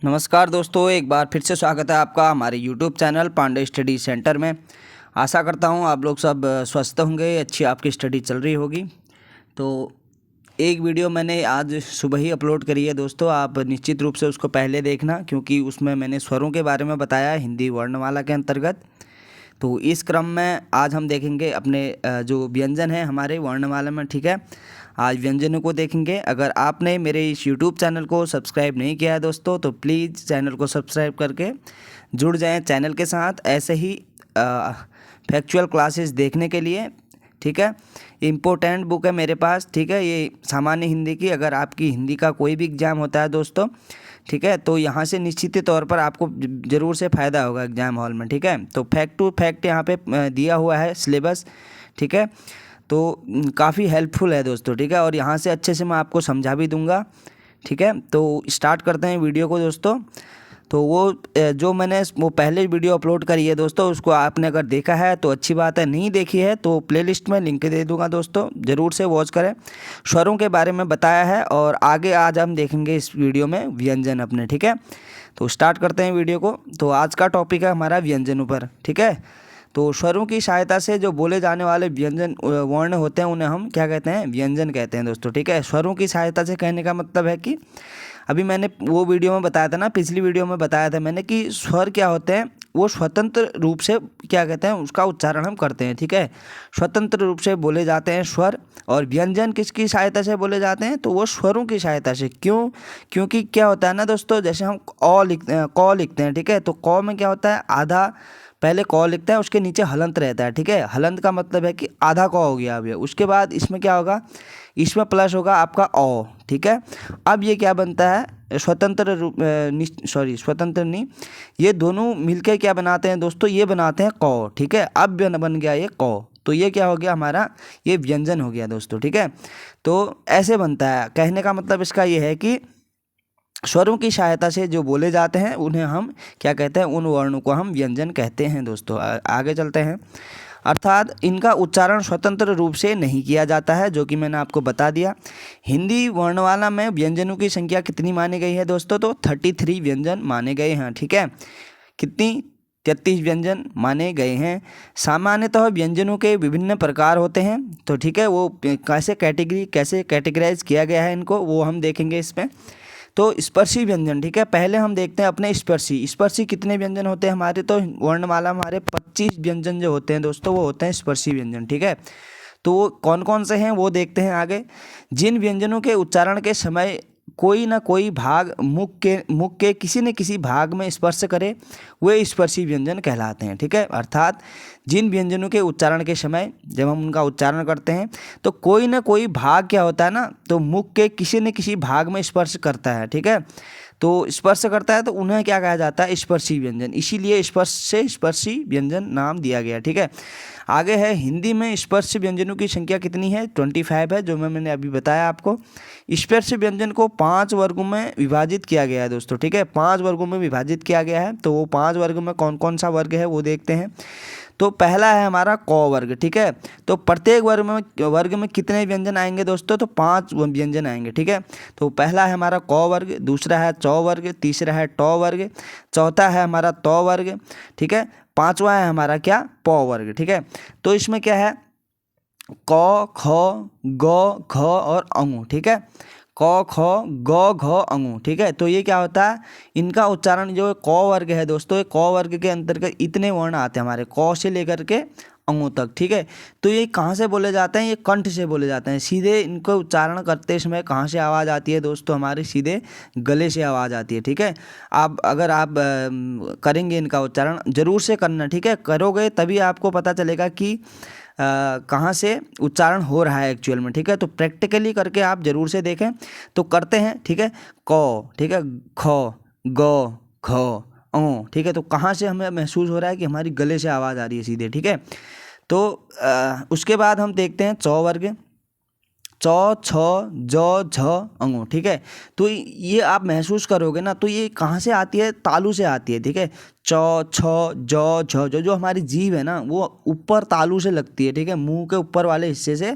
नमस्कार दोस्तों, एक बार फिर से स्वागत है आपका हमारे YouTube channel Pandey study centre में। आशा करता हूँ आप लोग सब स्वस्थ होंगे, अच्छी आपकी स्टडी चल रही होगी। तो एक वीडियो मैंने आज सुबह ही अपलोड करी है दोस्तों, आप निश्चित रूप से उसको पहले देखना, क्योंकि उसमें मैंने स्वरों के बारे में बताया है हिंदी वर्णमाला के अंतर्गत। तो इस क्रम में आज हम देखेंगे अपने जो व्यंजन है हमारे वर्णमाला में, ठीक है। आज व्यंजनों को देखेंगे। अगर आपने मेरे इस YouTube चैनल को सब्सक्राइब नहीं किया है दोस्तों, तो प्लीज़ चैनल को सब्सक्राइब करके जुड़ जाएं चैनल के साथ, ऐसे ही फैक्चुअल क्लासेस देखने के लिए, ठीक है। इम्पोर्टेंट बुक है मेरे पास, ठीक है, ये सामान्य हिंदी की। अगर आपकी हिंदी का कोई भी एग्ज़ाम होता है दोस्तों, ठीक है, तो यहाँ से निश्चित तौर पर आपको ज़रूर से फ़ायदा होगा एग्ज़ाम हॉल में, ठीक है। तो फैक्ट टू फैक्ट यहाँ पे दिया हुआ है सिलेबस, ठीक है। तो काफ़ी हेल्पफुल है दोस्तों, ठीक है, और यहाँ से अच्छे से मैं आपको समझा भी दूंगा, ठीक है। तो स्टार्ट करते हैं वीडियो को दोस्तों। तो जो मैंने वो पहले वीडियो अपलोड करी है दोस्तों, उसको आपने अगर देखा है तो अच्छी बात है, नहीं देखी है तो प्लेलिस्ट में लिंक दे दूंगा दोस्तों, ज़रूर से वॉच करें। स्वरों के बारे में बताया है और आगे आज हम देखेंगे इस वीडियो में व्यंजन अपने, ठीक है। तो स्टार्ट करते हैं वीडियो को। तो आज का टॉपिक है हमारा व्यंजनों पर, ठीक है। तो स्वरों की सहायता से जो बोले जाने वाले व्यंजन वर्ण होते हैं उन्हें हम क्या कहते हैं, व्यंजन कहते हैं दोस्तों, ठीक है। स्वरों की सहायता से कहने का मतलब है कि अभी मैंने वो वीडियो में बताया था ना, पिछली वीडियो में बताया था मैंने कि स्वर क्या होते हैं, वो स्वतंत्र रूप से क्या कहते हैं उसका उच्चारण हम करते हैं, ठीक है। स्वतंत्र रूप से बोले जाते हैं स्वर। और व्यंजन किसकी सहायता से बोले जाते हैं, तो वो स्वरों की सहायता से। क्यों? क्योंकि क्या होता है ना दोस्तों, जैसे हम क लिखते हैं, ठीक है। तो क में क्या होता है, आधा पहले क लिखता है, उसके नीचे हलंत रहता है, ठीक है। हलंत का मतलब है कि आधा क हो गया अब ये। उसके बाद इसमें क्या होगा, इसमें प्लस होगा आपका औ, ठीक है। अब ये क्या बनता है, स्वतंत्र रूप स्वतंत्र नहीं, ये दोनों मिलकर क्या बनाते हैं दोस्तों, ये बनाते हैं क, ठीक है। अब बन गया ये क, तो ये क्या हो गया हमारा, ये व्यंजन हो गया दोस्तों, ठीक है। तो ऐसे बनता है। कहने का मतलब इसका ये है कि स्वरों की सहायता से जो बोले जाते हैं उन्हें हम क्या कहते हैं, उन वर्णों को हम व्यंजन कहते हैं दोस्तों। आगे चलते हैं। अर्थात इनका उच्चारण स्वतंत्र रूप से नहीं किया जाता है, जो कि मैंने आपको बता दिया। हिंदी वर्णमाला में व्यंजनों की संख्या कितनी मानी गई है दोस्तों, तो 33 व्यंजन माने गए हैं, ठीक है। कितनी, 33 व्यंजन माने गए हैं। सामान्यतः व्यंजनों के विभिन्न प्रकार होते हैं, तो ठीक है, वो कैसे कैटेगराइज किया गया है इनको, वो हम देखेंगे इसमें। तो स्पर्शी व्यंजन, ठीक है। पहले हम देखते हैं अपने स्पर्शी कितने व्यंजन होते हैं हमारे, तो वर्णमाला हमारे 25 व्यंजन जो होते हैं दोस्तों, वो होते हैं स्पर्शी व्यंजन, ठीक है। तो वो कौन कौन से हैं वो देखते हैं आगे। जिन व्यंजनों के उच्चारण के समय कोई ना कोई भाग मुख के किसी न किसी भाग में स्पर्श करे, वे स्पर्शी व्यंजन कहलाते हैं, ठीक है। अर्थात जिन व्यंजनों के उच्चारण के समय जब हम उनका उच्चारण करते हैं तो कोई ना कोई भाग क्या होता है ना, तो मुख के किसी न किसी भाग में स्पर्श करता है, ठीक है। तो स्पर्श करता है तो उन्हें क्या कहा जाता है, स्पर्शी व्यंजन। इसीलिए स्पर्श से स्पर्शी व्यंजन नाम दिया गया, ठीक है। आगे है, हिंदी में स्पर्श व्यंजनों की संख्या कितनी है, 25 है, जो मैंने अभी बताया आपको। स्पर्श व्यंजन को 5 वर्गों में विभाजित किया गया है दोस्तों, ठीक है। 5 वर्गों में विभाजित किया गया है। तो वो 5 वर्ग में कौन कौन सा वर्ग है वो देखते हैं। तो पहला है हमारा क वर्ग, ठीक है। तो प्रत्येक वर्ग में कितने व्यंजन आएंगे दोस्तों, तो 5 व्यंजन आएंगे, ठीक है। तो पहला है हमारा क वर्ग, दूसरा है च वर्ग, तीसरा है ट वर्ग, चौथा है हमारा त वर्ग, ठीक है। पांचवा है हमारा क्या, प वर्ग, ठीक है। तो इसमें क्या है, क ख ग घ और अंगू, ठीक है। क ख ग घ अंगू, ठीक है। तो ये क्या होता है, इनका उच्चारण जो क वर्ग है दोस्तों, ये क वर्ग के अंतर्गत इतने वर्ण आते हैं हमारे, क से लेकर के अंगों तक, ठीक है। तो ये कहाँ से बोले जाते हैं, ये कंठ से बोले जाते हैं। सीधे इनको उच्चारण करते समय कहाँ से आवाज़ आती है दोस्तों, हमारे सीधे गले से आवाज़ आती है, ठीक है। अगर आप करेंगे इनका उच्चारण, जरूर से करना, ठीक है। करोगे तभी आपको पता चलेगा कि कहाँ से उच्चारण हो रहा है एक्चुअल में, ठीक है। तो प्रैक्टिकली करके आप जरूर से देखें। तो करते हैं, ठीक है। क, ठीक है, ख ग घ ओ, ठीक है। तो कहाँ से हमें महसूस हो रहा है कि हमारी गले से आवाज़ आ रही है सीधे, ठीक है। तो उसके बाद हम देखते हैं च वर्ग, च छ ज झ अंगू, ठीक है। तो ये आप महसूस करोगे ना, तो ये कहाँ से आती है, तालू से आती है, ठीक है। च छ ज झ जो हमारी जीभ है ना, वो ऊपर तालू से लगती है, ठीक है, मुंह के ऊपर वाले हिस्से से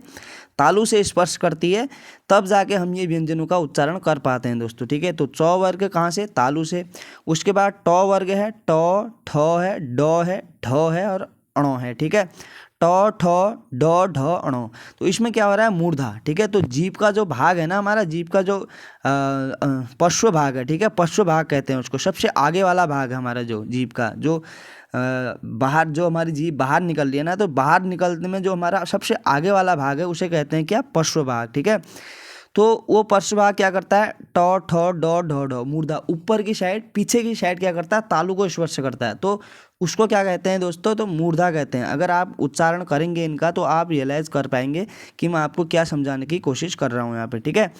तालु से स्पर्श करती है, तब जाके हम ये व्यंजनों का उच्चारण कर पाते हैं दोस्तों। ठीक है, तो च वर्ग कहाँ से? तालु से। उसके बाद ट वर्ग है, ट, ठ है, ड है, ढ है और अणो है। ठीक है, ट, ठ, ड, ढ, अणो। तो इसमें क्या हो रहा है? मूर्धा। ठीक है, तो जीभ का जो भाग है ना, हमारा जीभ का जो पश्व भाग है, ठीक है, पश्व भाग कहते हैं उसको, सबसे आगे वाला भाग है हमारा जो जीभ का, जो बाहर, जो हमारी जीभ बाहर निकल रही है ना, तो बाहर निकलने में जो हमारा सबसे आगे वाला भाग है उसे कहते हैं क्या? पश्व भाग। ठीक है, तो वो पश्व भाग क्या करता है? ट, ठ, ड, ढ, ढ, मूर्धा ऊपर की साइड, पीछे की साइड क्या करता है? तालु को स्पर्श करता है, तो उसको क्या कहते हैं दोस्तों? तो मूर्धा कहते हैं। अगर आप उच्चारण करेंगे इनका तो आप रियलाइज़ कर पाएंगे कि मैं आपको क्या समझाने की कोशिश कर रहा हूँ यहाँ पे। ठीक है,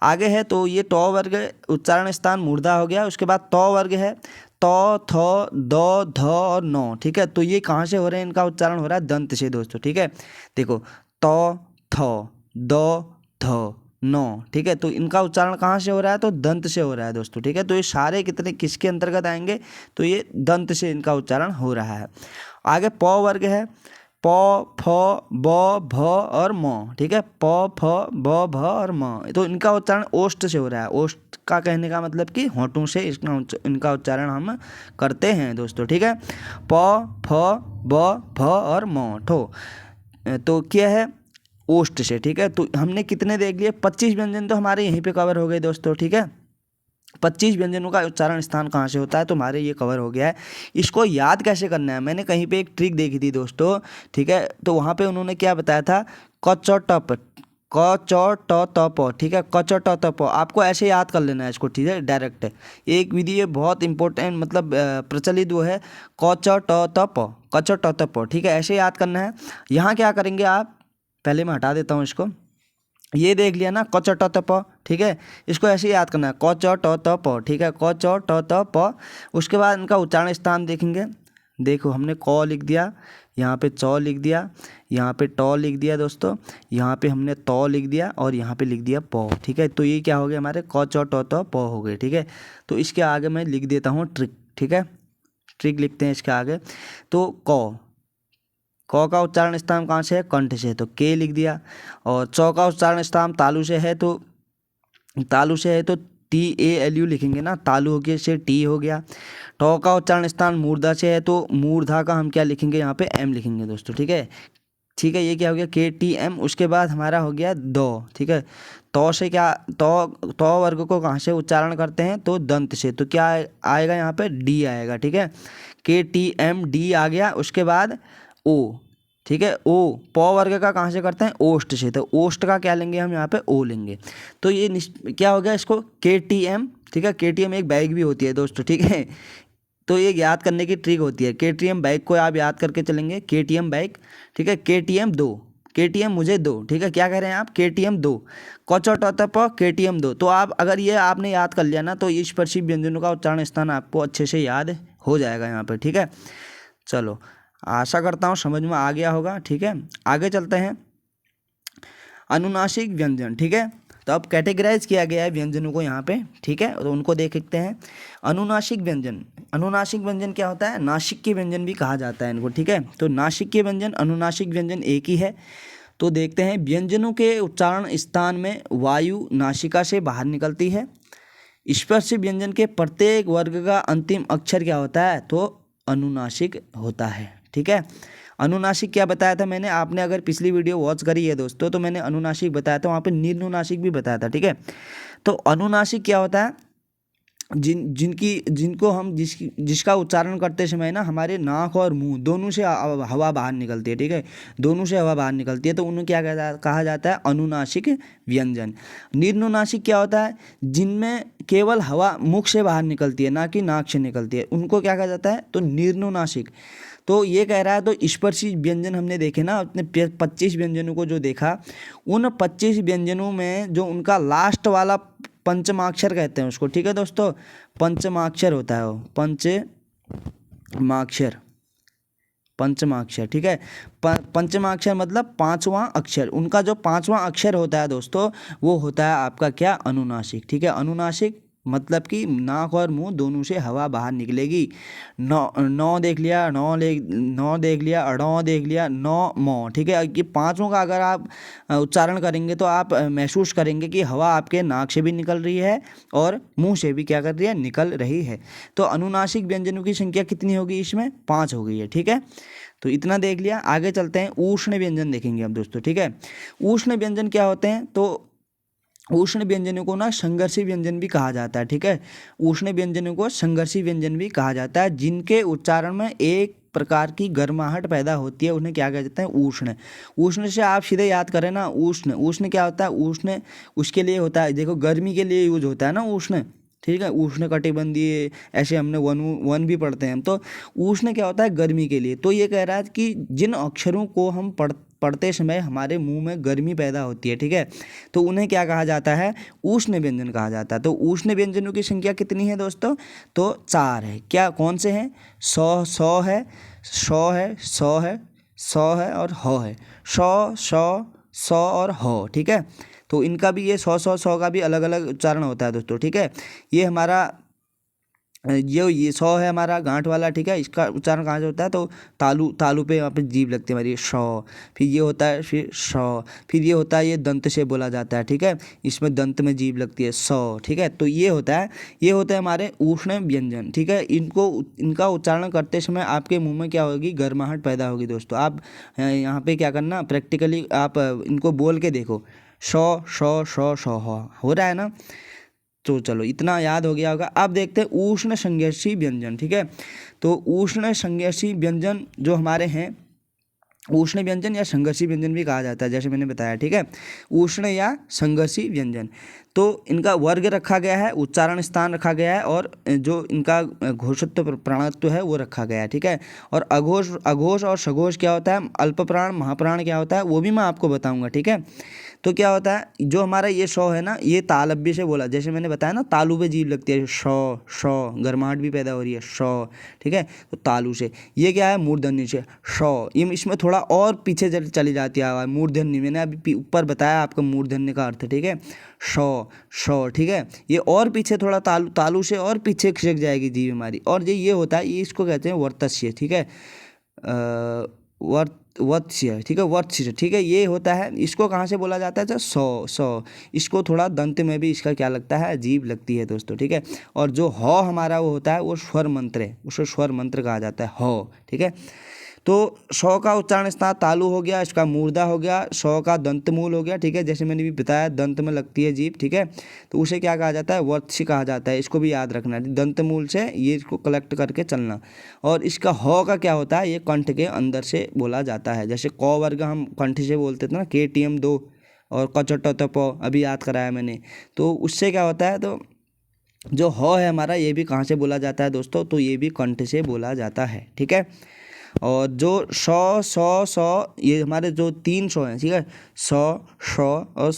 आगे है, तो ये ट वर्ग उच्चारण स्थान मूर्धा हो गया। उसके बाद त वर्ग है, त, थ, द, ध और न। ठीक है, तो ये कहाँ से हो रहे हैं? इनका उच्चारण हो रहा है दंत से दोस्तों। ठीक है, देखो त, थ, द, ध, न। ठीक है, तो इनका उच्चारण कहाँ से हो रहा है? तो दंत से हो रहा है दोस्तों। ठीक है, तो ये सारे कितने किसके अंतर्गत आएंगे? तो ये दंत से इनका उच्चारण हो रहा है। आगे प वर्ग है, प, फ, ब, भ और म। ठीक है, प, फ, ब, भ और म। तो इनका उच्चारण ओष्ठ से हो रहा है। ओष्ठ का कहने का मतलब कि होंठों से इनका उच्चारण हम करते हैं दोस्तों। ठीक है, प, फ, ब, भ और म, ठो। तो क्या है? ओष्ठ से। ठीक है, तो हमने कितने देख लिए? 25 व्यंजन तो हमारे यहीं पे कवर हो गए दोस्तों। ठीक है, 25 व्यंजनों का उच्चारण स्थान कहाँ से होता है, तो हमारे ये कवर हो गया है। इसको याद कैसे करना है? मैंने कहीं पे एक ट्रिक देखी थी दोस्तों। ठीक है, तो वहाँ पे उन्होंने क्या बताया था? क, च, ट, प, क, च, ट, त, प। ठीक है, क, च, ट, त, प आपको ऐसे याद कर लेना है इसको। ठीक है, डायरेक्ट एक विधि है बहुत इंपॉर्टेंट, मतलब प्रचलित वो है, क, च, ट, त, प, क, च, ट, त, प। ठीक है, ऐसे याद करना है। यहाँ क्या करेंगे आप? पहले मैं हटा देता हूँ इसको। ये देख लिया ना, क, च, ट, त, प। ठीक है, इसको ऐसे ही याद करना है, क, च, ट, त, प। ठीक है, क, च, ट, त, प। उसके बाद इनका उच्चारण स्थान देखेंगे। देखो हमने क लिख दिया, यहाँ पे च लिख दिया, यहाँ पे ट लिख दिया दोस्तों, यहाँ पे हमने त लिख दिया और यहाँ पे लिख दिया प। ठीक है, तो ये क्या हो गया? हमारे क, च, ट, त, प हो गए। ठीक है, तो इसके आगे मैं लिख देता हूँ ट्रिक। ठीक है, ट्रिक लिखते हैं इसके आगे। तो क का उच्चारण स्थान कहाँ से है? कंठ से, तो के लिख दिया। और च का उच्चारण स्थान तालु से है, तो TALU लिखेंगे ना, तालु हो गया से टी हो गया। ट का उच्चारण स्थान मूर्धा से है, तो मूर्धा का हम क्या लिखेंगे? यहाँ पे M लिखेंगे दोस्तों। ठीक है, ठीक है, ये क्या हो गया? KTM। उसके बाद हमारा हो गया द। ठीक है, तो से क्या, तो वर्ग को कहाँ से उच्चारण करते हैं? तो दंत से, तो क्या आएगा? यहाँ पे D आएगा। ठीक है, KTM D आ गया। उसके बाद ओ। ठीक है, ओ प वर्ग का कहाँ से करते हैं? ओष्ठ से, तो ओष्ठ का क्या लेंगे हम? यहाँ पे ओ लेंगे। तो ये क्या हो गया? इसको KTM। ठीक है, KTM एक बैग भी होती है दोस्तों। ठीक है, तो ये याद करने की ट्रिक होती है। KTM बैग को आप याद करके चलेंगे, KTM बैग। ठीक है, KTM 2, KTM मुझे 2। ठीक है, क्या कह रहे हैं आप? KTM 2, क, च, ट, त, प, KTM 2। तो आप अगर ये आपने याद कर लिया ना, तो इस स्पर्शी व्यंजनों का उच्चारण स्थान आपको अच्छे से याद हो जाएगा यहाँ पर। ठीक है, चलो आशा करता हूँ समझ में आ गया होगा। ठीक है, आगे चलते हैं। अनुनासिक व्यंजन। ठीक है, तो अब कैटेगराइज किया गया है व्यंजनों को यहाँ पे। ठीक है, तो उनको देख सकते हैं। अनुनासिक व्यंजन, अनुनासिक व्यंजन क्या होता है? नासिक के व्यंजन भी कहा जाता है इनको। ठीक है, तो नासिक के व्यंजन, अनुनासिक व्यंजन एक ही है। तो देखते हैं, व्यंजनों के उच्चारण स्थान में वायु नासिका से बाहर निकलती है। स्पर्श व्यंजन के प्रत्येक वर्ग का अंतिम अक्षर क्या होता है? तो अनुनासिक होता है। ठीक है, अनुनासिक क्या बताया था मैंने? आपने अगर पिछली वीडियो वॉच करी है दोस्तों, तो मैंने अनुनासिक बताया था, वहाँ पे निम्नुनासिक भी बताया था। ठीक है, तो अनुनासिक क्या होता है? जिनको हम जिसका उच्चारण करते समय ना, हमारे नाक और मुंह दोनों से हवा बाहर निकलती है। ठीक है, दोनों से हवा बाहर निकलती है, तो उन्हें क्या कहा जाता है? अनुनासिक व्यंजन। निम्नुनासिक क्या होता है? जिनमें केवल हवा मुख से बाहर निकलती है, ना कि नाक से निकलती है, उनको क्या कहा जाता है? तो निम्नुनासिक। तो ये कह रहा है, तो स्पर्शी व्यंजन हमने देखे ना, अपने 25 व्यंजनों को जो देखा, उन 25 व्यंजनों में जो उनका लास्ट वाला पंचमाक्षर कहते हैं उसको। ठीक है दोस्तों, पंचमाक्षर होता है वो, पंचमाक्षर। ठीक है, पंचमाक्षर मतलब पांचवा अक्षर। उनका जो पांचवा अक्षर होता है दोस्तों, वो होता है आपका क्या? अनुनासिक। ठीक है, अनुनासिक मतलब कि नाक और मुंह दोनों से हवा बाहर निकलेगी। नौ नौ देख लिया, नौ देख लिया, अड़ौ देख लिया, नौ मौ, ठीक है। ये पांचों का अगर आप उच्चारण करेंगे तो आप महसूस करेंगे कि हवा आपके नाक से भी निकल रही है और मुंह से भी क्या कर रही है, निकल रही है। तो अनुनासिक व्यंजनों की संख्या कितनी होगी इसमें, 5 हो गई है, ठीक है। तो इतना देख लिया, आगे चलते हैं, उष्ण व्यंजन देखेंगे अब दोस्तों, ठीक है। उष्ण व्यंजन क्या होते हैं, तो उष्ण व्यंजनों को ना संघर्षी व्यंजन भी कहा जाता है, ठीक है। उष्ण व्यंजनों को संघर्षी व्यंजन भी कहा जाता है, जिनके उच्चारण में एक प्रकार की गर्माहट पैदा होती है, उन्हें क्या कहते हैं, उष्ण। उष्ण से आप सीधे याद करें ना, उष्ण, उष्ण क्या होता है, उष्ण उसके लिए होता है, देखो गर्मी के लिए यूज होता है ना उष्ण, ठीक है। उष्ण कटिबंधीय, ऐसे हमने वन वन भी पढ़ते हैं हम, तो उष्ण क्या होता है, गर्मी के लिए। तो ये कह रहा है कि जिन अक्षरों को हम पढ़ते समय हमारे मुंह में गर्मी पैदा होती है, ठीक है, तो उन्हें क्या कहा जाता है, उष्ण व्यंजन कहा जाता है। तो उष्ण व्यंजनों की संख्या कितनी है दोस्तों, तो 4 है। क्या, कौन से हैं, सौ है, सौ है, सौ है, सौ है और हो है, सौ और हो, ठीक है। तो इनका भी ये सौ का भी अलग अलग उच्चारण होता है दोस्तों, ठीक है। ये हमारा ये 100 है हमारा गांठ वाला, ठीक है। इसका उच्चारण कहाँ से होता है, तो तालू पे वहाँ पे जीभ लगती है हमारी, शौ। फिर ये होता है, फिर शौ। फिर ये होता है, ये दंत से बोला जाता है, ठीक है। इसमें दंत में जीभ लगती है, सौ, ठीक है। तो ये होता है हमारे उष्ण व्यंजन, ठीक है। इनका उच्चारण करते समय आपके मुंह में क्या होगी, गर्माहट पैदा होगी दोस्तों। आप यहाँ पे क्या करना, प्रैक्टिकली आप इनको बोल के देखो, शौ हो रहा है ना। तो चलो इतना याद हो गया होगा। अब देखते हैं उष्ण संघर्षी व्यंजन, ठीक है। तो उष्ण संघर्षी व्यंजन जो हमारे हैं, उष्ण व्यंजन या संघर्षी व्यंजन भी कहा जाता है, जैसे मैंने बताया, ठीक है। उष्ण या संघर्षी व्यंजन, तो इनका वर्ग रखा गया है, उच्चारण स्थान रखा गया है, और जो इनका घोषत्व प्राणत्व है वो रखा गया है, ठीक है। और अघोष और सघोष क्या होता है, अल्प प्राण महाप्राण क्या होता है, वो भी मैं आपको बताऊंगा, ठीक है। तो क्या होता है, जो हमारा ये शौ है ना, ये तालव्य से बोला, जैसे मैंने बताया ना, तालू पे जीभ लगती है, शौ, गर्माहट भी पैदा हो रही है, शौ, ठीक है। तो तालू से, ये क्या है, मूर्धन्य से, शौ। ये इसमें थोड़ा और पीछे चली जाती है आवाज़, मूर्धन्य, मैंने अभी ऊपर बताया आपको मूर्धन्य का अर्थ, ठीक है। शौ, ठीक है। ये और पीछे थोड़ा तालू से और पीछे खिसक जाएगी जीभ हमारी, और ये होता है, ये इसको कहते हैं वर्तस्य, ठीक है। वत्स्य, ठीक है, वत्स्य, ठीक है। ये होता है, इसको कहाँ से बोला जाता है, तो सौ, इसको थोड़ा दंत में भी इसका क्या लगता है, जीभ लगती है दोस्तों, ठीक है। और जो हो हमारा वो होता है, वो स्वर मंत्र है, उसको स्वर मंत्र कहा जाता है, हो, ठीक है। तो सौ का उच्चारण स्थान तालु हो गया, इसका मूर्धा हो गया, सौ का दंतमूल हो गया, ठीक है। जैसे मैंने भी बताया, दंत में लगती है जीभ, ठीक है। तो उसे क्या कहा जाता है, वत्स्य कहा जाता है, इसको भी याद रखना है, दंतमूल से ये इसको कलेक्ट करके चलना। और इसका ह का क्या होता है, ये कंठ के अंदर से बोला जाता है, जैसे क वर्ग हम कंठ से बोलते थे ना, KTM 2 और कचट अभी याद कराया मैंने। तो उससे क्या होता है, तो जो ह है हमारा, ये भी कहाँ से बोला जाता है दोस्तों, तो ये भी कंठ से बोला जाता है, ठीक है। और जो सौ ये हमारे जो 300 हैं, ठीक है, सौ और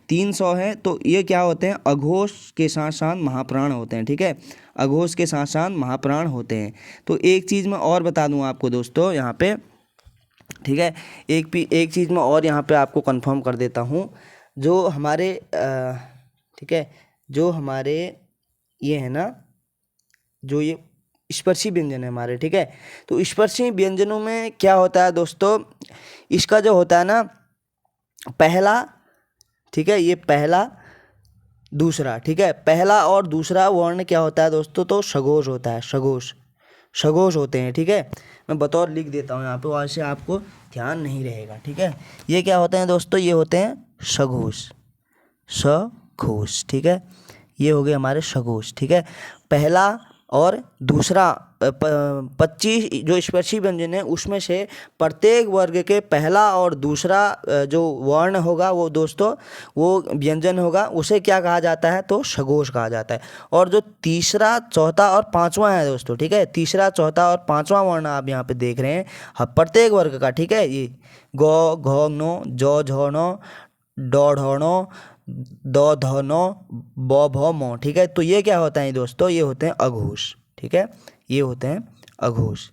300 हैं, तो ये क्या होते हैं, अघोष के साथ साथ महाप्राण होते हैं, ठीक है। अघोष के साथ साथ महाप्राण होते हैं। तो एक चीज़ मैं और बता दूं आपको दोस्तों यहाँ पे, ठीक है, एक चीज़ मैं और यहाँ पे आपको कंफर्म कर देता हूँ, जो हमारे ठीक है, जो हमारे ये है ना, जो ये स्पर्शी व्यंजन है हमारे, ठीक है। तो स्पर्शी व्यंजनों में क्या होता है दोस्तों, इसका जो होता है ना, पहला, ठीक है, ये पहला दूसरा, ठीक है, पहला और दूसरा वर्ण क्या होता है दोस्तों, तो सघोष होता है, सघोष होते हैं, ठीक है। मैं बतौर लिख देता हूँ यहाँ पे, वहाँ से आपको ध्यान नहीं रहेगा, ठीक है। ये क्या होते हैं दोस्तों, ये होते हैं सघोष, ठीक है। ये हो गए हमारे सघोष, ठीक है। पहला और दूसरा 25 जो स्पर्शी व्यंजन है, उसमें से प्रत्येक वर्ग के पहला और दूसरा जो वर्ण होगा वो दोस्तों, वो व्यंजन होगा, उसे क्या कहा जाता है, तो सघोष कहा जाता है। और जो तीसरा, चौथा और पांचवा है दोस्तों, ठीक है, तीसरा, चौथा और पांचवा वर्ण आप यहाँ पे देख रहे हैं, प्रत्येक वर्ग का, ठीक है। ये गौ, घौ, नो, जौ, झौ, नो, डौ, ढौ, नो, दो, धो, नो, बौ, भौ, मौ, ठीक है। तो ये क्या होता है दोस्तों, ये होते हैं अघोष, ठीक है, ये होते हैं अघोष।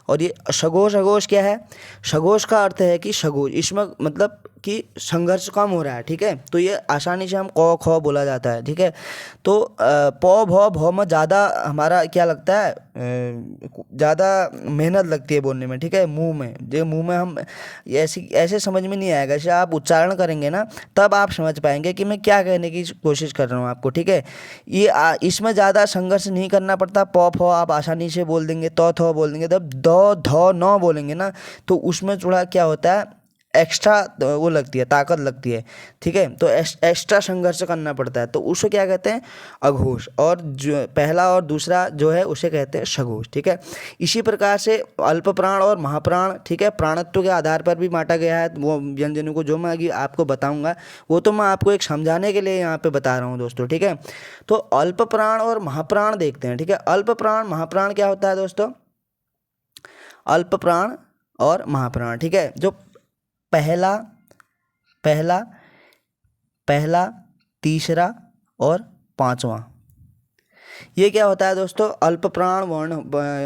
और ये सघोष, अघोष क्या है, सघोष का अर्थ है कि सघोष, इसमें मतलब कि संघर्ष कम हो रहा है, ठीक है, तो ये आसानी से हम क ख बोला जाता है, ठीक है। तो प भ भ में ज़्यादा हमारा क्या लगता है, ज़्यादा मेहनत लगती है बोलने में, ठीक है। मुंह में हम ऐसे समझ में नहीं आएगा, जैसे आप उच्चारण करेंगे ना तब आप समझ पाएंगे कि मैं क्या कहने की कोशिश कर रहा हूँ आपको, ठीक है। इसमें ज़्यादा संघर्ष नहीं करना पड़ता। प फ आप आसानी से बोल देंगे, त थ बोल देंगे। तब द ध न बोलेंगे ना तो उसमें थोड़ा क्या होता है, एक्स्ट्रा वो लगती है, ताकत लगती है, ठीक है। तो एक्स्ट्रा संघर्ष करना पड़ता है, तो उसे क्या कहते हैं, अघोष। और जो पहला और दूसरा जो है उसे कहते हैं सघोष, ठीक है। इसी प्रकार से अल्प प्राण और महाप्राण, ठीक है, प्राणत्व के आधार पर भी बांटा गया है वो व्यंजनों को, जो मैं अभी आपको बताऊंगा वो तो मैं आपको एक समझाने के लिए यहाँ पे बता रहा हूँ दोस्तों, ठीक है। तो अल्प प्राण और महाप्राण देखते हैं, ठीक है। अल्प प्राण महाप्राण क्या होता है दोस्तों, अल्प प्राण और महाप्राण, ठीक है। जो पहला पहला पहला तीसरा और पांचवा, ये क्या होता है दोस्तों, अल्प प्राण वर्ण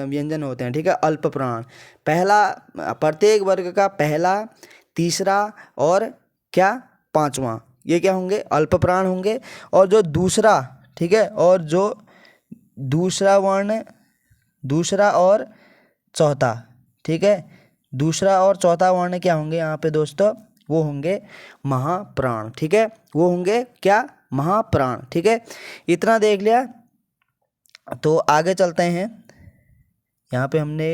व्यंजन होते हैं, ठीक है। अल्प प्राण पहला, प्रत्येक वर्ग का पहला, तीसरा और क्या, पांचवा, ये क्या होंगे, अल्प प्राण होंगे। और जो दूसरा, ठीक है, और जो दूसरा वर्ण, दूसरा और चौथा, ठीक है, दूसरा और चौथा वर्ण क्या होंगे यहाँ पे दोस्तों, वो होंगे महाप्राण, ठीक है। वो होंगे क्या, महाप्राण, ठीक है। इतना देख लिया, तो आगे चलते हैं। यहाँ पे हमने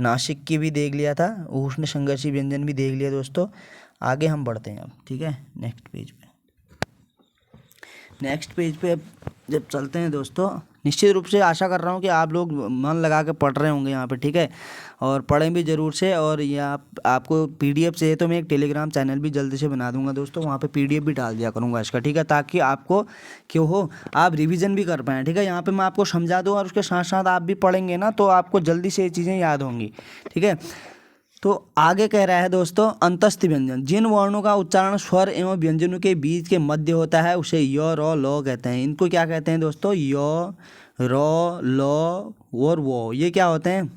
नासिक की भी देख लिया था, उष्ण संघर्षी व्यंजन भी देख लिया दोस्तों। आगे हम बढ़ते हैं अब, ठीक है, नेक्स्ट पेज पे अब जब चलते हैं दोस्तों, निश्चित रूप से आशा कर रहा हूँ कि आप लोग मन लगा के पढ़ रहे होंगे यहाँ पे, ठीक है, और पढ़ें भी ज़रूर से। और ये आपको पीडीएफ चाहिए तो मैं एक टेलीग्राम चैनल भी जल्दी से बना दूंगा दोस्तों, वहाँ पे पीडीएफ भी डाल दिया करूँगा इसका, ठीक है, ताकि आपको क्यों हो, आप रिवीजन भी कर पाएँ, ठीक है। यहाँ पर मैं आपको समझा दूँ और उसके साथ साथ आप भी पढ़ेंगे ना तो आपको जल्दी से ये चीज़ें याद होंगी, ठीक है। तो आगे कह रहा है दोस्तों, अंतस्थ व्यंजन, जिन वर्णों का उच्चारण स्वर एवं व्यंजनों के बीच के मध्य होता है उसे य र ल कहते हैं। इनको क्या कहते हैं दोस्तों, य र ल और वो, ये क्या होते हैं,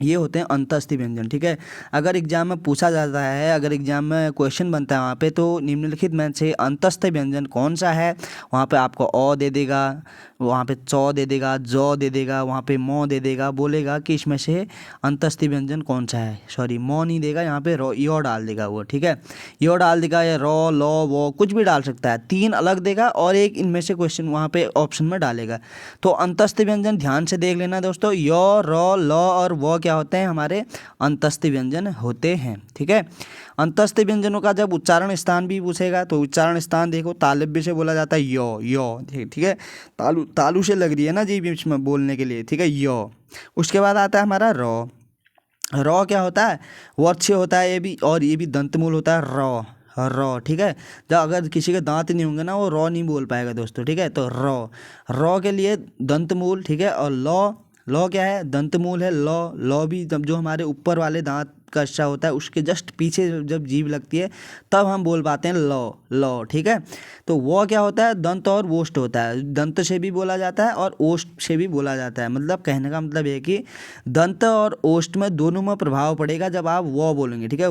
ये होते हैं अंतस्थ व्यंजन, ठीक है। अगर एग्जाम में पूछा जाता है, अगर एग्जाम में क्वेश्चन बनता है वहाँ पे, तो निम्नलिखित में से अंतस्थ व्यंजन कौन सा है, वहाँ पे आपको अ दे देगा, वहाँ पे च दे देगा, ज दे देगा, वहाँ पे म दे देगा, बोलेगा कि इसमें से अंतस्थ व्यंजन कौन सा है। सॉरी, म नहीं देगा, यहाँ पे य डाल देगा वो, ठीक है, य डाल देगा, या र ल वो कुछ भी डाल सकता है, तीन अलग देगा और एक इनमें से क्वेश्चन वहाँ पे ऑप्शन में डालेगा। तो अंतस्थ व्यंजन ध्यान से देख लेना दोस्तों, य र ल और वो क्या होते हैं, हमारे अंतस्थ व्यंजन होते हैं, ठीक है। अंतस्थ व्यंजनों का जब उच्चारण स्थान भी पूछेगा तो उच्चारण स्थान देखो, तालव्य से बोला जाता है यो, ठीक है, तालू से लग रही है ना जी बीच में बोलने के लिए, ठीक है, यो। उसके बाद आता है हमारा र क्या होता है, वर्ष होता है ये भी, और ये भी दंतमूल होता है, र, ठीक है। जब अगर किसी के दांत नहीं होंगे ना वो र नहीं बोल पाएगा दोस्तों, ठीक है। तो र के लिए दंतमूल, ठीक है। और लौ क्या है, दंतमूल है। लौ भी जब जो हमारे ऊपर वाले दांत का हिस्सा होता है उसके जस्ट पीछे जब जीभ लगती है तब हम बोल पाते हैं लौ, ठीक है। तो वो क्या होता है, दंत और ओष्ठ होता है, दंत से भी बोला जाता है और ओष्ठ से भी बोला जाता है। मतलब कहने का मतलब है कि दंत और ओष्ठ में दोनों में प्रभाव पड़ेगा जब आप वो बोलेंगे, ठीक है,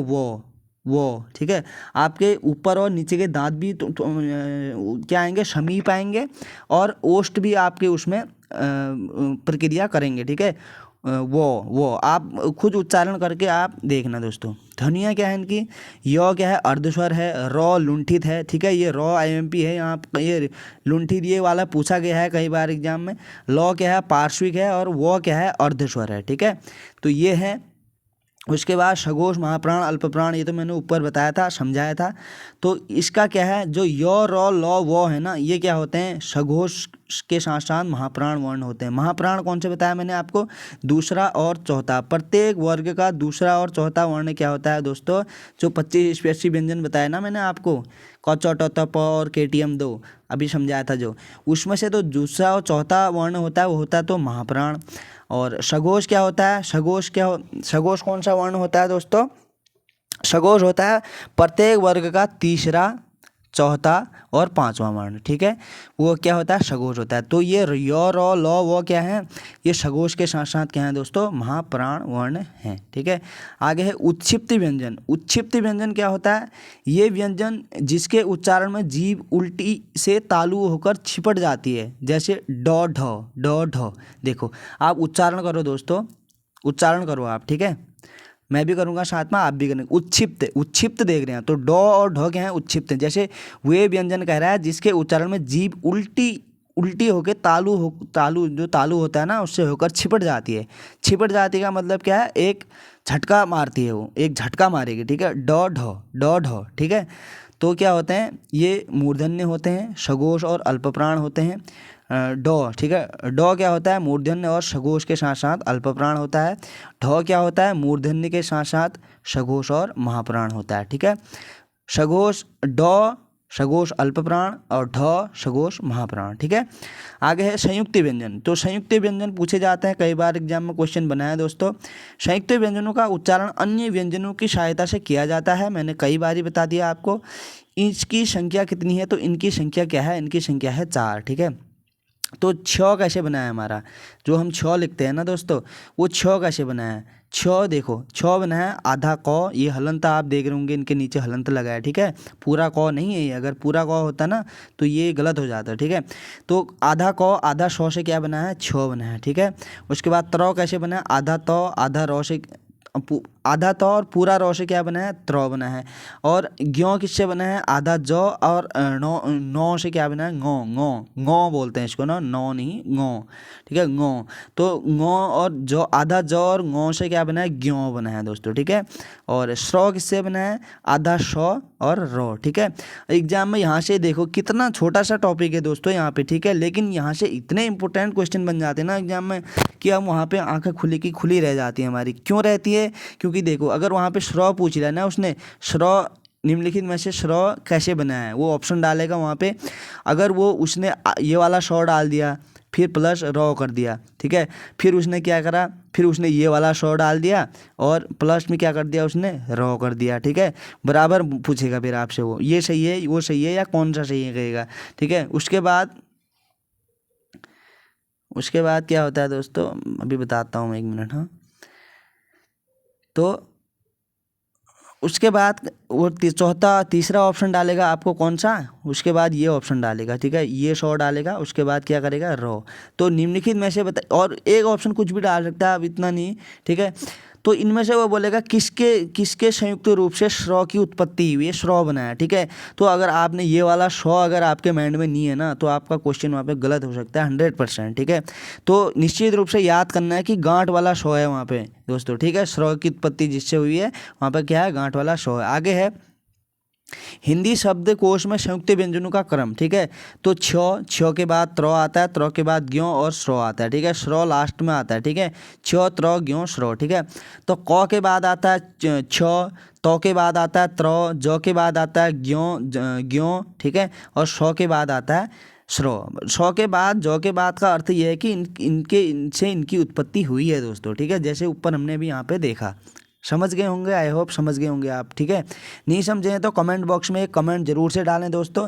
वो, ठीक है। आपके ऊपर और नीचे के दांत भी क्या आएंगे, समीप आएंगे, और ओष्ठ भी आपके उसमें प्रक्रिया करेंगे, ठीक है। वो आप खुद उच्चारण करके आप देखना दोस्तों। ध्वनियाँ क्या है इनकी, य क्या है, अर्धस्वर है, र लुंठित है, ठीक है, ये र IMP है, यहाँ ये लुंठित ये वाला पूछा गया है कई बार एग्जाम में। ल क्या है, पार्श्विक है, और वो क्या है, अर्धस्वर है, ठीक है। तो ये है। उसके बाद सघोष, महाप्राण, अल्पप्राण, ये तो मैंने ऊपर बताया था, समझाया था। तो इसका क्या है, जो य र ल वो है ना, ये क्या होते हैं, सघोष के साथ साथ महाप्राण वर्ण होते हैं। महाप्राण कौन से बताया मैंने आपको, दूसरा और चौथा, प्रत्येक वर्ग का दूसरा और चौथा वर्ण क्या होता है दोस्तों, जो 25 स्पर्शी व्यंजन बताया ना मैंने आपको, क च ट त प और KTM 2 अभी समझाया था, जो उसमें से तो दूसरा और चौथा वर्ण होता है वो होता है तो महाप्राण। और सघोष क्या होता है, सघोष कौन सा वर्ण होता है दोस्तों, सघोष होता है प्रत्येक वर्ग का तीसरा, चौथा और पांचवा वर्ण, ठीक है, वो क्या होता है, सघोष होता है। तो ये य र ल वो क्या है, ये सघोष के साथ साथ क्या है दोस्तों, महाप्राण वर्ण हैं, ठीक है। आगे है उत्क्षिप्त व्यंजन। उत्क्षिप्त व्यंजन क्या होता है, ये व्यंजन जिसके उच्चारण में जीभ उल्टी से तालु होकर छिपट जाती है, जैसे ड ढ। देखो आप उच्चारण करो दोस्तों, उच्चारण करो आप, ठीक है, मैं भी करूँगा साथ में, आप भी करेंगे। उत्क्षिप्त, उत्क्षिप्त देख रहे हैं तो ड और ढ क्या है, उत्क्षिप्त। जैसे वे व्यंजन कह रहा है जिसके उच्चारण में जीभ उल्टी होकर तालु जो तालु होता है ना, उससे होकर छिपट जाती है। छिपट जाती का मतलब क्या है, एक झटका मारती है, वो एक झटका मारेगी, ठीक है। ड ढ, ठीक है। तो क्या होते हैं, ये मूर्धन्य होते हैं, सघोष और अल्पप्राण होते हैं। ड, ठीक है, ड क्या होता है, मूर्धन्य और सघोष के साथ साथ अल्पप्राण होता है। ढ क्या होता है, मूर्धन्य के साथ साथ सघोष और महाप्राण होता है, ठीक है। सघोष ड, सघोष अल्पप्राण और ढ सघोष महाप्राण, ठीक है। आगे है संयुक्त व्यंजन। तो संयुक्त व्यंजन पूछे जाते हैं, कई बार एग्जाम में क्वेश्चन बना है दोस्तों। संयुक्त व्यंजनों का उच्चारण अन्य व्यंजनों की सहायता से किया जाता है, मैंने कई बार ही बता दिया आपको। इसकी संख्या कितनी है, तो इनकी संख्या क्या है, इनकी संख्या है 4, ठीक है। तो छ कैसे बना है हमारा, जो हम छ लिखते हैं ना दोस्तों, वो छ कैसे बना है, छ देखो, छ बना है आधा क, ये हलंत आप देख रहे होंगे, इनके नीचे हलंत लगा है, ठीक है, पूरा क नहीं है ये, अगर पूरा क होता ना तो ये गलत हो जाता, ठीक है। तो आधा क आधा सौ से क्या बना है, छ बना है, ठीक है। उसके बाद त्र कैसे बना है, आधा त आधा र से, आधा त और पूरा र से क्या बना है, त्र बना है। और ज्यों किससे बना है, आधा ज और नौ से क्या बना है, ngो बोलते हैं इसको ना, नौ नहीं ngो, ठीक है, ngो। तो ngो और जो आधा ज और ngो से क्या बना है, ज्यों बना है दोस्तों, ठीक है। और श्र किससे बना है, आधा श और र, ठीक है। एग्जाम में यहाँ से देखो कितना छोटा सा टॉपिक है दोस्तों यहाँ पे, ठीक है, लेकिन यहाँ से इतने इंपॉर्टेंट क्वेश्चन बन जाते हैं ना एग्जाम में कि हम वहाँ पे आंखें खुली की खुली रह जाती है हमारी। क्यों रहती है, क्योंकि देखो अगर वहाँ पे श्र पूछ लिया ना उसने, श्र निम्नलिखित में से श्र कैसे बना है, वो ऑप्शन डालेगा वहाँ पे। अगर वो उसने ये वाला श्र डाल दिया, फिर प्लस र कर दिया, ठीक है, फिर उसने क्या करा, फिर उसने ये वाला श्र डाल दिया और प्लस में क्या कर दिया, उसने र कर दिया, ठीक है, बराबर पूछेगा फिर आपसे वो ये सही है वो सही है या कौन सा सही है कहेगा, ठीक है। उसके बाद क्या होता है दोस्तों, अभी बताता हूँ, 1 मिनट, हाँ। तो उसके बाद वो तीसरा ऑप्शन डालेगा आपको कौन सा, उसके बाद ये ऑप्शन डालेगा, ठीक है, ये सौ डालेगा, उसके बाद क्या करेगा, रो। तो निम्नलिखित में से बता, और एक ऑप्शन कुछ भी डाल सकता है, अब इतना नहीं, ठीक है। तो इनमें से वो बोलेगा किसके संयुक्त रूप से श्र की उत्पत्ति हुई है, श्र बना है, ठीक है। तो अगर आपने ये वाला श्र अगर आपके माइंड में नहीं है ना, तो आपका क्वेश्चन वहाँ पे गलत हो सकता है 100%, ठीक है। तो निश्चित रूप से याद करना है कि गांठ वाला श्र है वहाँ पे दोस्तों, ठीक है, श्र की उत्पत्ति जिससे हुई है वहाँ पे क्या है, गांठ वाला श्र है। आगे है हिंदी शब्दकोश में संयुक्त व्यंजनों का क्रम, ठीक है। तो छ के बाद त्र आता है, त्र के बाद ज्यों और श्रो आता है, ठीक है, श्रो लास्ट में आता है, ठीक है, छ त्र ज्यों श्रो, ठीक है। तो क के बाद आता है छ, तो के बाद आता है त्र, ज के बाद आता है ज्यों, ठीक है, और शौ के बाद आता है श्रो। शौ के बाद जो के बाद का अर्थ ये है कि इनसे इनकी उत्पत्ति हुई है दोस्तों, ठीक है, जैसे ऊपर हमने भी यहाँ पे देखा। समझ गए होंगे, आई होप समझ गए होंगे आप, ठीक है। नहीं समझे हैं तो कमेंट बॉक्स में एक कमेंट जरूर से डालें दोस्तों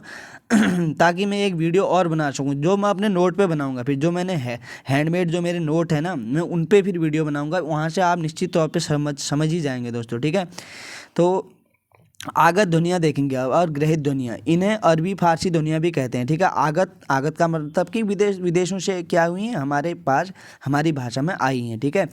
ताकि मैं एक वीडियो और बना सकूं, जो मैं अपने नोट पे बनाऊंगा, फिर जो मैंने हैंडमेड जो मेरे नोट है ना, मैं उन पे फिर वीडियो बनाऊंगा, वहाँ से आप निश्चित तौर पे समझ ही जाएंगे दोस्तों, ठीक है। तो आगत ध्वनियाँ देखेंगे अब, और ग्रहित ध्वनियाँ, इन्हें अरबी फारसी ध्वनियाँ भी कहते हैं, ठीक है। आगत का मतलब कि विदेशों से क्या हुई हैं, हमारे पास हमारी भाषा में आई हैं, ठीक है।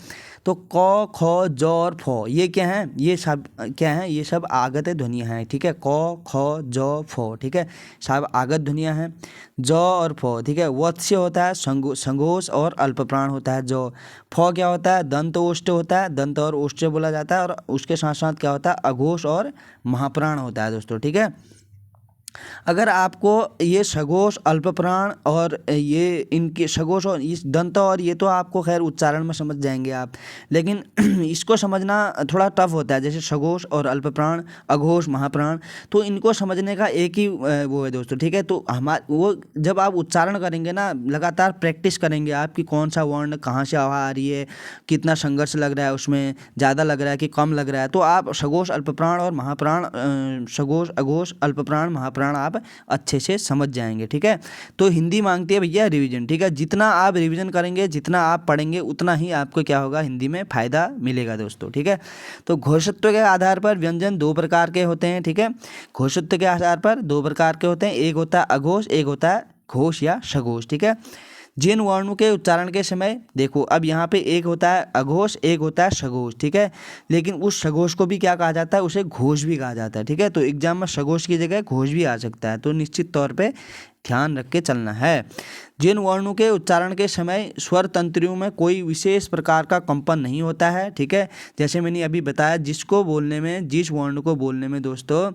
तो क ख ज और फ ये क्या हैं, ये सब क्या हैं, ये सब आगत ध्वनियाँ हैं, ठीक है। क ख ज फ, ठीक है, सब आगत ध्वनियाँ हैं। ज और फ, ठीक है, वत्स्य होता है, संघोष और अल्पप्राण होता है ज। फ क्या होता है, दंत ओष्ठ होता है, दंत और ओष्ठ बोला जाता है, और उसके साथ साथ क्या होता है, अघोष और महाप्राण होता है दोस्तों, ठीक है। अगर आपको ये सघोष अल्पप्राण और ये इनके सघोष और इस दंत और ये तो आपको खैर उच्चारण में समझ जाएंगे आप, लेकिन इसको समझना थोड़ा टफ होता है, जैसे सघोष और अल्पप्राण, अघोष, महाप्राण, तो इनको समझने का एक ही वो है दोस्तों, ठीक है। तो वो जब आप उच्चारण करेंगे ना, लगातार प्रैक्टिस करेंगे आप कि कौन सा वर्ण कहाँ से आवाज़ आ रही है, कितना संघर्ष लग रहा है, उसमें ज़्यादा लग रहा है कि कम लग रहा है, तो आप सघोष अल्पप्राण और महाप्राण, सघोष अघोष अल्पप्राण महाप्राण प्राण आप अच्छे से समझ जाएंगे। ठीक है, तो हिंदी मांगती है भैया रिवीजन। ठीक है, जितना आप रिवीजन करेंगे, जितना आप पढ़ेंगे, उतना ही आपको क्या होगा, हिंदी में फ़ायदा मिलेगा दोस्तों। ठीक है, तो घोषित्व के आधार पर व्यंजन दो प्रकार के होते हैं। ठीक है, घोषित्व के आधार पर दो प्रकार के होते हैं, एक होता है अघोष, एक होता है घोष या सघोष। ठीक है, जिन वर्णों के उच्चारण के समय देखो, अब यहाँ पे एक होता है अघोष, एक होता है सघोष। ठीक है, लेकिन उस सघोष को भी क्या कहा जाता है, उसे घोष भी कहा जाता है। ठीक है, तो एग्जाम में सघोष की जगह घोष भी आ सकता है, तो निश्चित तौर पे ध्यान रख के चलना है। जिन वर्णों के उच्चारण के समय स्वर तंत्रियों में कोई विशेष प्रकार का कंपन नहीं होता है। ठीक है, जैसे मैंने अभी बताया, जिसको बोलने में, जिस वर्ण को बोलने में दोस्तों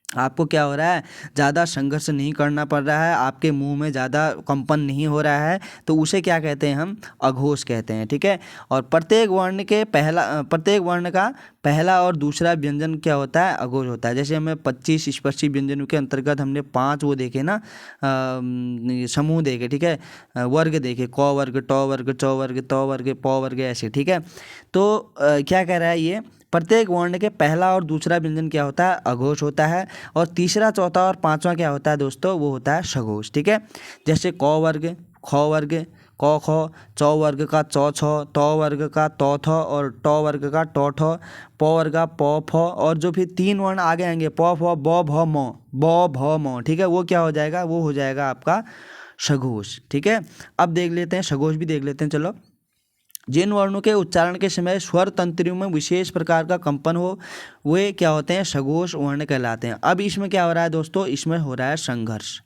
आपको क्या हो रहा है, ज़्यादा संघर्ष नहीं करना पड़ रहा है, आपके मुंह में ज़्यादा कंपन नहीं हो रहा है, तो उसे क्या कहते हैं, हम अघोष कहते हैं। ठीक है, और प्रत्येक वर्ण का पहला और दूसरा व्यंजन क्या होता है, अघोष होता है। जैसे हमें 25 स्पर्शी व्यंजनों के अंतर्गत हमने 5 वो देखे ना, समूह देखे। ठीक है, वर्ग देखे, क वर्ग, ट वर्ग, च वर्ग, त वर्ग, प वर्ग, ऐसे। ठीक है, तो क्या कह रहा है ये, प्रत्येक वर्ण के पहला और दूसरा व्यंजन क्या होता है, अघोष होता है, और तीसरा, चौथा और पांचवा क्या होता है दोस्तों, वो होता है सघोष। ठीक है, जैसे क वर्ग, ख वर्ग, क ख, च वर्ग का च छ, त वर्ग का त थ, और ट वर्ग का ट ठ, प वर्ग का प फ, और जो फिर 3 वर्ण आगे आएंगे, प फ ब भ म, ब भ म। ठीक है, वो क्या हो जाएगा, वो हो जाएगा आपका सघोष। ठीक है, अब देख लेते हैं सघोष भी देख लेते हैं, चलो। जिन वर्णों के उच्चारण के समय स्वर तंत्रियों में विशेष प्रकार का कंपन हो, वे क्या होते हैं, सघोष वर्ण कहलाते हैं। अब इसमें क्या हो रहा है दोस्तों, इसमें हो रहा है संघर्ष।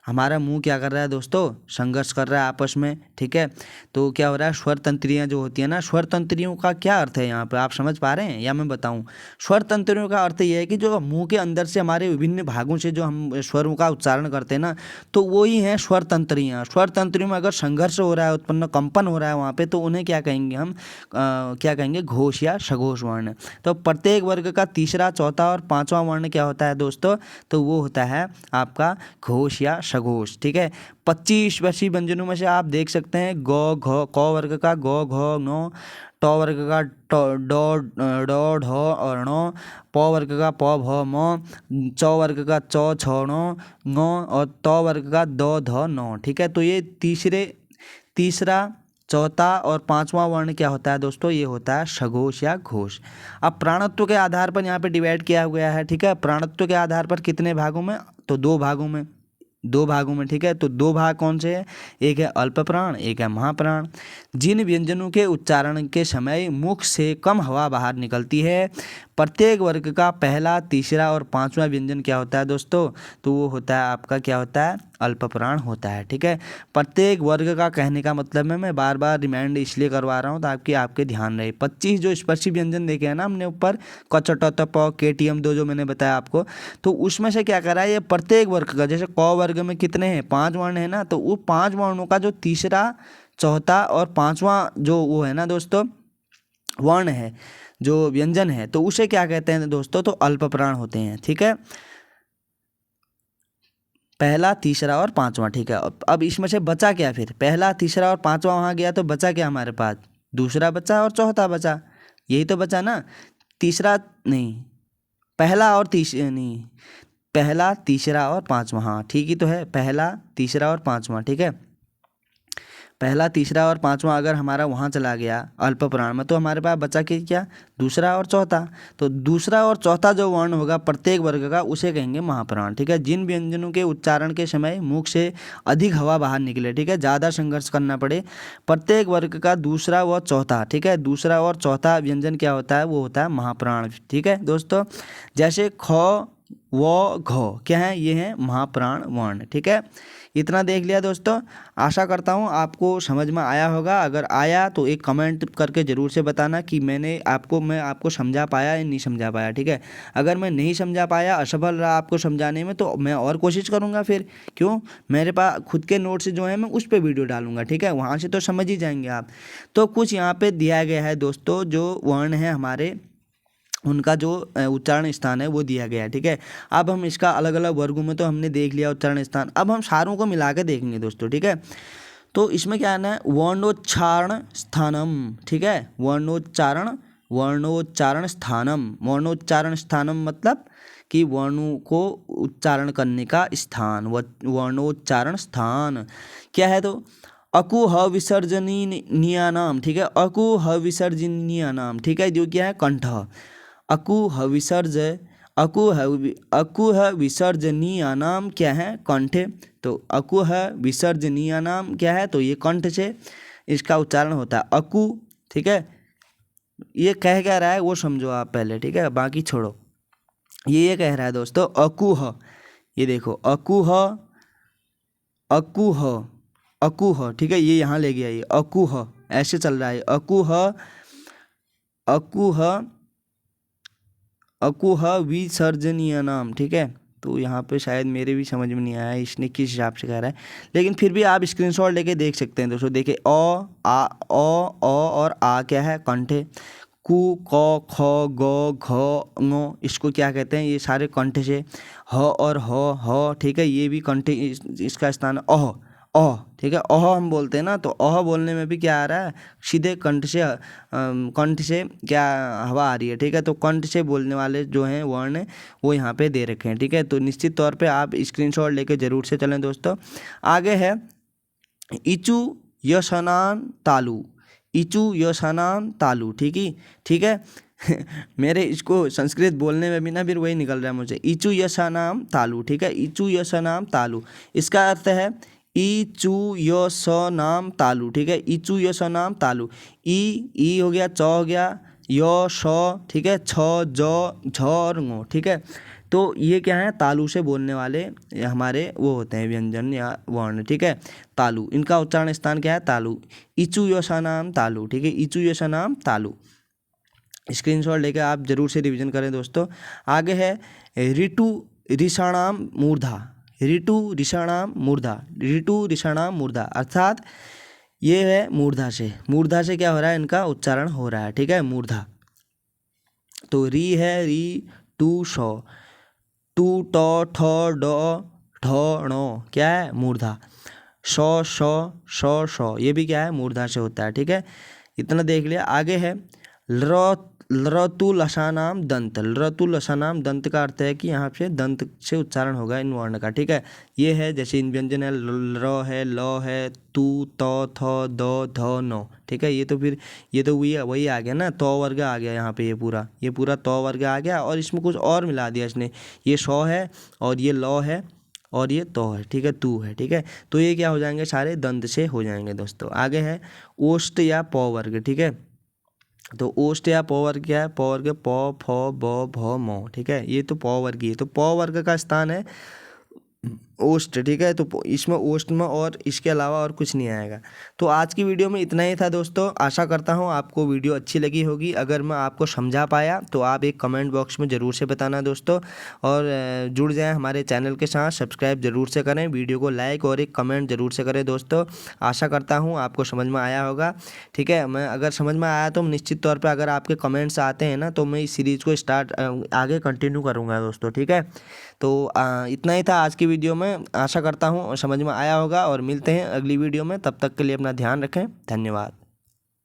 हमारा मुंह क्या कर रहा है दोस्तों, संघर्ष कर रहा है आपस में। ठीक है, तो क्या हो रहा है, स्वर तंत्रियाँ जो होती है ना, स्वर तंत्रियों का क्या अर्थ है यहाँ पे, आप समझ पा रहे हैं या मैं बताऊँ? स्वर तंत्रियों का अर्थ ये है कि जो मुंह के अंदर से हमारे विभिन्न भागों से जो हम स्वरों का उच्चारण करते हैं ना, तो वो ही हैं स्वर तंत्रियाँ। स्वर तंत्रियों में अगर संघर्ष हो रहा है, उत्पन्न कंपन हो रहा है वहाँ पे, तो उन्हें क्या कहेंगे हम, क्या कहेंगे, घोष या सघोष वर्ण। तो प्रत्येक वर्ग का तीसरा, चौथा और पांचवा वर्ण क्या होता है दोस्तों, तो वो होता है आपका घोष या सघोष। ठीक है, 25 वर्षीय व्यंजनों में से आप देख सकते हैं, ग घ, क वर्ग का ग घ ङ, ट वर्ग का ड ढ और ण, प वर्ग का प भ म, च वर्ग का च छ ण, और त वर्ग का द ध न। ठीक है, तो ये तीसरा, चौथा और पांचवा वर्ण क्या होता है दोस्तों, ये होता है सघोष या घोष। अब प्राणत्व के आधार पर यहाँ पे डिवाइड किया गया है। ठीक है, प्राणत्व के आधार पर कितने भागों में, तो 2 भागों में, 2 भागों में। ठीक है, तो 2 भाग कौन से हैं, एक है अल्प प्राण, एक है महाप्राण। जिन व्यंजनों के उच्चारण के समय मुख से कम हवा बाहर निकलती है, प्रत्येक वर्ग का पहला, तीसरा और पांचवा व्यंजन क्या होता है दोस्तों, तो वो होता है आपका क्या होता है, अल्प प्राण होता है। ठीक है, प्रत्येक वर्ग का कहने का मतलब है, मैं बार बार रिमाइंड इसलिए करवा रहा हूँ ताकि आपके ध्यान रहे। 25 जो स्पर्शी व्यंजन देखे हैं ना हमने ऊपर, क च ट त प, KTM 2 जो मैंने बताया आपको, तो उसमें से क्या करा है, ये प्रत्येक वर्ग का, जैसे क वर्ग में कितने हैं, 5 वर्ण है ना, तो वो 5 वर्णों का जो तीसरा, चौथा और पांचवा जो वो है ना दोस्तों, वर्ण है, जो व्यंजन है, तो उसे क्या कहते हैं दोस्तों, तो अल्प प्राण होते हैं। ठीक है, पहला, तीसरा और पांचवा। ठीक है, अब इसमें से बचा क्या, फिर पहला, तीसरा और पांचवा वहाँ गया, तो बचा क्या हमारे पास, दूसरा बचा और चौथा बचा, यही तो बचा ना। तीसरा नहीं, पहला और तीसरा नहीं, पहला, तीसरा और पांचवा, हाँ ठीक ही तो है, पहला, तीसरा और पांचवा। ठीक है, पहला, तीसरा और पांचवा अगर हमारा वहाँ चला गया अल्प प्राण में, तो हमारे पास बचा कि क्या, दूसरा और चौथा। तो दूसरा और चौथा जो वर्ण होगा प्रत्येक वर्ग का, उसे कहेंगे महाप्राण। ठीक है, जिन व्यंजनों के उच्चारण के समय मुख से अधिक हवा बाहर निकले, ठीक है, ज़्यादा संघर्ष करना पड़े, प्रत्येक वर्ग का दूसरा व चौथा, ठीक है, दूसरा और चौथा व्यंजन क्या होता है, वो होता है महाप्राण। ठीक है दोस्तों, जैसे ख, व, घ क्या है, ये हैं महाप्राण वर्ण। ठीक है, इतना देख लिया दोस्तों। आशा करता हूँ आपको समझ में आया होगा। अगर आया तो एक कमेंट करके ज़रूर से बताना कि मैं आपको समझा पाया या नहीं समझा पाया। ठीक है, अगर मैं नहीं समझा पाया, असफल रहा आपको समझाने में, तो मैं और कोशिश करूँगा फिर, क्यों, मेरे पास खुद के नोट्स जो हैं मैं उस पर वीडियो डालूंगा। ठीक है, वहाँ से तो समझ ही जाएंगे आप। तो कुछ यहाँ पे दिया गया है दोस्तों, जो वर्ण है हमारे, उनका जो उच्चारण स्थान है वो दिया गया है। ठीक है, अब हम इसका अलग अलग वर्गों में तो हमने देख लिया उच्चारण स्थान, अब हम सारों को मिला के देखेंगे दोस्तों। ठीक है, तो इसमें क्या आना है, वर्णोच्चारण स्थानम। ठीक है, वर्णोच्चारण स्थानम, वर्णोच्चारण स्थानम मतलब कि वर्णों को उच्चारण करने का स्थान, वर्णोच्चारण स्थान क्या है। तो अकुह विसर्जनीयानाम, ठीक है, अकुह विसर्जनीयानाम, ठीक है, जो क्या है कंठ। अकुह विसर्ज अकुह विसर्जनीयानाम क्या है कंठ। तो अकुह विसर्जनीयानाम क्या है, तो ये कंठ से इसका उच्चारण होता है अकु, ठीक है। ये कह क्या रहा है वो समझो आप पहले, ठीक है, बाकी छोड़ो। ये कह रहा है दोस्तों अकुह, ये देखो अकुह अकुह अकुह, ठीक है, ये यहाँ ले गया, ये अकुह ऐसे चल रहा है अकुह अकुह अकुह विसर्जनीय नाम, ठीक है। तो यहाँ पे शायद मेरे भी समझ में नहीं आया इसने किस हिसाब से कह रहा है, लेकिन फिर भी आप स्क्रीनशॉट लेके देख सकते हैं दोस्तों। देखिए अ और आ क्या है कंठ है। कु क ख ग घ ङ इसको क्या कहते हैं, ये सारे कंठ से। ह और ह, ठीक है, ये भी कंठ, इसका स्थान अह, ठीक है, अह हम बोलते हैं ना, तो अह बोलने में भी क्या आ रहा है, सीधे कंठ से क्या हवा आ रही है, ठीक है। तो कंठ से बोलने वाले जो हैं वर्ण वो यहाँ पे दे रखे हैं, ठीक है। तो निश्चित तौर पे आप स्क्रीनशॉट लेके जरूर से चलें दोस्तों। आगे है इचु यशनान तालु, इचु यशनान तालु, ठीक है मेरे इसको संस्कृत बोलने में भी ना फिर वही निकल रहा है मुझे, इचु यशनाम तालु, ठीक है, इचु यशनाम तालु। इसका अर्थ है इचु यशनाम तालु, ठीक है, इचु यशनाम तालु। ई हो गया, च हो गया, य श, ठीक है, छ ज झ और ङ, ठीक है। तो ये क्या है तालु से बोलने वाले हमारे वो होते हैं व्यंजन या वर्ण, ठीक है। तालु, इनका उच्चारण स्थान क्या है तालु, इचु यशनाम तालु, ठीक है, इचु यशनाम तालु। स्क्रीनशॉट लेकर आप जरूर से रिवीजन करें दोस्तों। आगे है ऋतु ऋषाणाम मूर्धा, ऋतु ऋषाणाम मूर्धा, ऋतु ऋषाणाम मूर्धा, अर्थात ये है मूर्धा से क्या हो रहा है, इनका उच्चारण हो रहा है, ठीक है, मूर्धा। तो री है री टू शो, टू ट ठ ड ढ ण क्या है मूर्धा। शो शो शो शो ये भी क्या है मूर्धा से होता है, ठीक है। इतना देख लिया। आगे है लरतु लसानाम दंत, लरतु लसानाम दंत का अर्थ है कि यहाँ पे दंत से उच्चारण होगा इन वर्ण का, ठीक है। ये है जैसे इन व्यंजन है ल है, ल है, तू त थ द ध न, ठीक है। ये तो फिर ये तो वही आ गया ना, तो वर्ग आ गया यहाँ पे, ये पूरा तो वर्ग आ गया, और इसमें कुछ और मिला दिया इसने, ये शौ है और ये ल है और ये तो है, ठीक है, तू है, ठीक है। तो ये क्या हो जाएंगे, सारे दंत से हो जाएंगे दोस्तों। आगे है ओष्ठ या प वर्ग, ठीक है। तो ओष्ठ या प वर्ग क्या है, प वर्ग प फ ब भ म, ठीक है, ये तो प वर्ग ही है। तो प वर्ग का स्थान है ओष्ठ, ठीक है। तो इसमें ओष्ठ में और इसके अलावा और कुछ नहीं आएगा। तो आज की वीडियो में इतना ही था दोस्तों। आशा करता हूँ आपको वीडियो अच्छी लगी होगी। अगर मैं आपको समझा पाया तो आप एक कमेंट बॉक्स में ज़रूर से बताना दोस्तों, और जुड़ जाएं हमारे चैनल के साथ, सब्सक्राइब ज़रूर से करें, वीडियो को लाइक और एक कमेंट ज़रूर से करें दोस्तों। आशा करता हूँ आपको समझ में आया होगा, ठीक है। मैं अगर समझ में आया तो निश्चित तौर पर अगर आपके कमेंट्स आते हैं ना, तो मैं इस सीरीज़ को आगे कंटिन्यू करूँगा दोस्तों, ठीक है। तो इतना ही था आज की वीडियो में। आशा करता हूँ समझ में आया होगा, और मिलते हैं अगली वीडियो में। तब तक के लिए अपना ध्यान रखें। धन्यवाद।